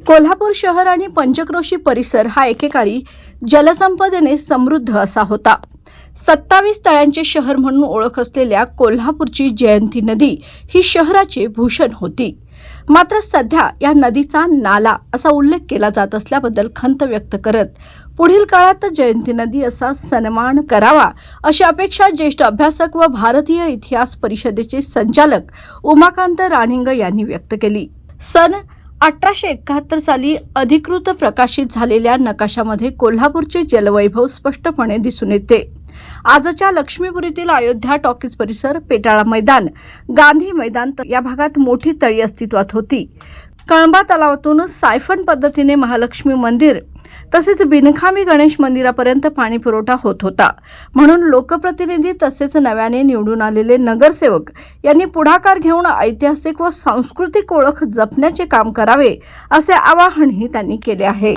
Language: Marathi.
कोल्हापूर शहर आणि पंचक्रोशी परिसर हा एकेकाळी जलसंपदेने समृद्ध असा होता. 27 तळ्यांचे शहर म्हणून ओळख असलेल्या कोल्हापूरची जयंती नदी ही शहराचे भूषण होती. मात्र सध्या या नदीचा नाला असा उल्लेख केला जात असल्याबद्दल खंत व्यक्त करत पुढील काळात जयंती नदी असा सन्मान करावा अशी अपेक्षा ज्येष्ठ अभ्यासक व भारतीय इतिहास परिषदेचे संचालक उमाकांत राणिंग यांनी व्यक्त केली. सन 1871 साली अधिकृत प्रकाशित झालेल्या नकाशामध्ये कोल्हापूरचे जलवैभव स्पष्टपणे दिसून येते. आजच्या लक्ष्मीपुरीतील अयोध्या टॉकीज परिसर, पेटाळा मैदान, गांधी मैदान या भागात मोठी तळी अस्तित्वात होती. कळंबा तलावातून सायफन पद्धतीने महालक्ष्मी मंदिर तसेच बिनखामी गणेश मंदिरापर्यंत पाणी पुरवठा होत होता. म्हणून लोकप्रतिनिधी तसेच नव्याने निवडून आलेले नगरसेवक यांनी पुढाकार घेऊन ऐतिहासिक व सांस्कृतिक ओळख जपण्याचे काम करावे असे आवाहनही त्यांनी केले आहे.